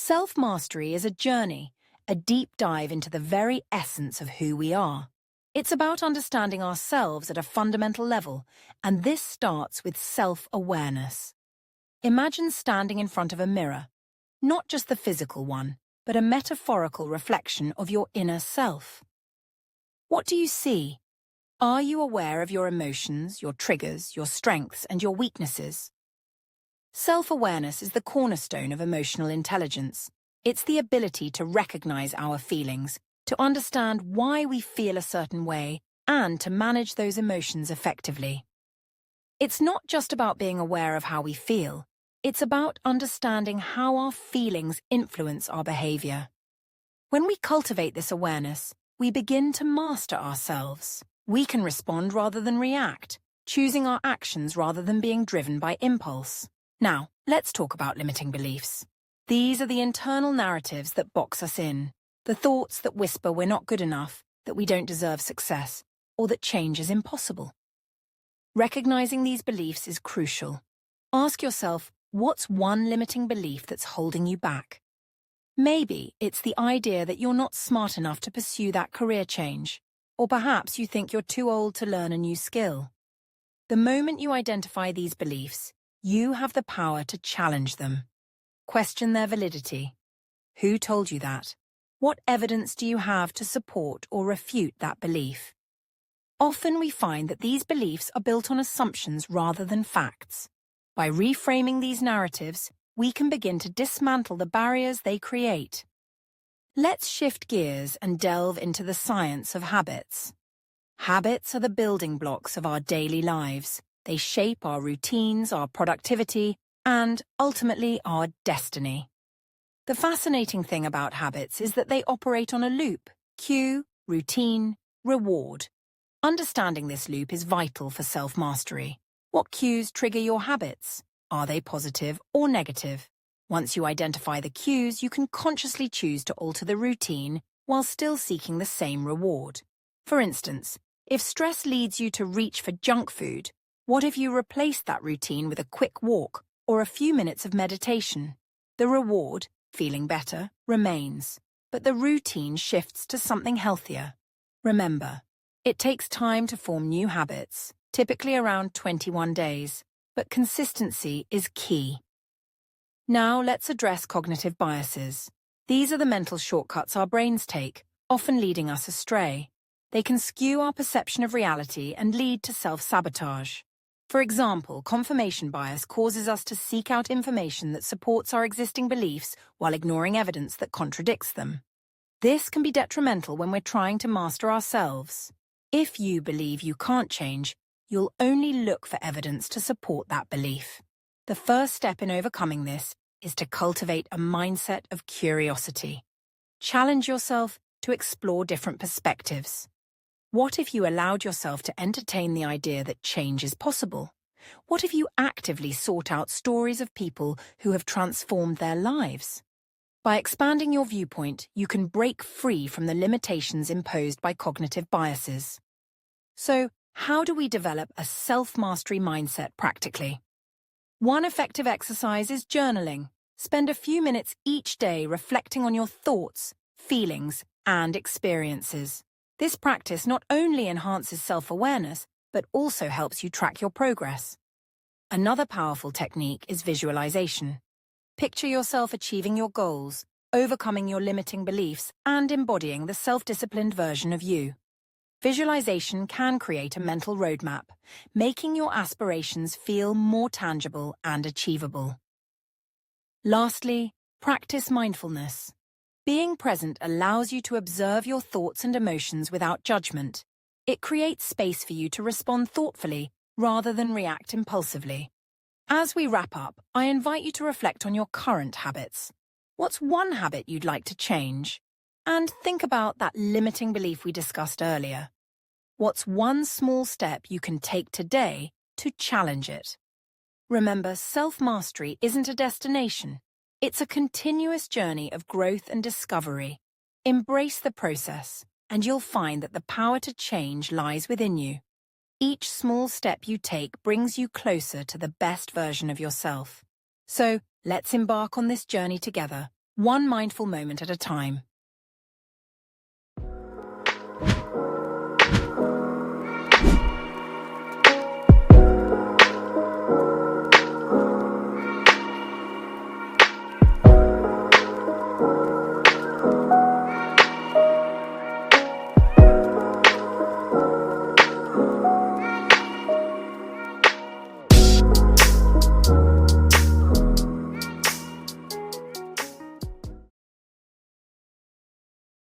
Self-mastery is a journey, a deep dive into the very essence of who we are. It's about understanding ourselves at a fundamental level, and this starts with self-awareness. Imagine standing in front of a mirror, not just the physical one, but a metaphorical reflection of your inner self. What do you see? Are you aware of your emotions, your triggers, your strengths, and your weaknesses? Self-awareness is the cornerstone of emotional intelligence. It's the ability to recognize our feelings, to understand why we feel a certain way, and to manage those emotions effectively. It's not just about being aware of how we feel. It's about understanding how our feelings influence our behavior. When we cultivate this awareness, we begin to master ourselves. We can respond rather than react, choosing our actions rather than being driven by impulse. Now, let's talk about limiting beliefs. These are the internal narratives that box us in, the thoughts that whisper we're not good enough, that we don't deserve success, or that change is impossible. Recognizing these beliefs is crucial. Ask yourself, what's one limiting belief that's holding you back? Maybe it's the idea that you're not smart enough to pursue that career change, or perhaps you think you're too old to learn a new skill. The moment you identify these beliefs, you have the power to challenge them. Question their validity. Who told you that? What evidence do you have to support or refute that belief? Often we find that these beliefs are built on assumptions rather than facts. By reframing these narratives, we can begin to dismantle the barriers they create. Let's shift gears and delve into the science of habits. Habits are the building blocks of our daily lives. They shape our routines, our productivity, and ultimately our destiny. The fascinating thing about habits is that they operate on a loop: cue, routine, reward. Understanding this loop is vital for self-mastery. What cues trigger your habits? Are they positive or negative? Once you identify the cues, you can consciously choose to alter the routine while still seeking the same reward. For instance, if stress leads you to reach for junk food, what if you replaced that routine with a quick walk or a few minutes of meditation? The reward, feeling better, remains, but the routine shifts to something healthier. Remember, it takes time to form new habits, typically around 21 days, but consistency is key. Now let's address cognitive biases. These are the mental shortcuts our brains take, often leading us astray. They can skew our perception of reality and lead to self-sabotage. For example, confirmation bias causes us to seek out information that supports our existing beliefs while ignoring evidence that contradicts them. This can be detrimental when we're trying to master ourselves. If you believe you can't change, you'll only look for evidence to support that belief. The first step in overcoming this is to cultivate a mindset of curiosity. Challenge yourself to explore different perspectives. What if you allowed yourself to entertain the idea that change is possible? What if you actively sought out stories of people who have transformed their lives? By expanding your viewpoint, you can break free from the limitations imposed by cognitive biases. So, how do we develop a self-mastery mindset practically? One effective exercise is journaling. Spend a few minutes each day reflecting on your thoughts, feelings, and experiences. This practice not only enhances self-awareness, but also helps you track your progress. Another powerful technique is visualization. Picture yourself achieving your goals, overcoming your limiting beliefs, and embodying the self-disciplined version of you. Visualization can create a mental roadmap, making your aspirations feel more tangible and achievable. Lastly, practice mindfulness. Being present allows you to observe your thoughts and emotions without judgment. It creates space for you to respond thoughtfully rather than react impulsively. As we wrap up, I invite you to reflect on your current habits. What's one habit you'd like to change? And think about that limiting belief we discussed earlier. What's one small step you can take today to challenge it? Remember, self-mastery isn't a destination. It's a continuous journey of growth and discovery. Embrace the process, and you'll find that the power to change lies within you. Each small step you take brings you closer to the best version of yourself. So, let's embark on this journey together, one mindful moment at a time.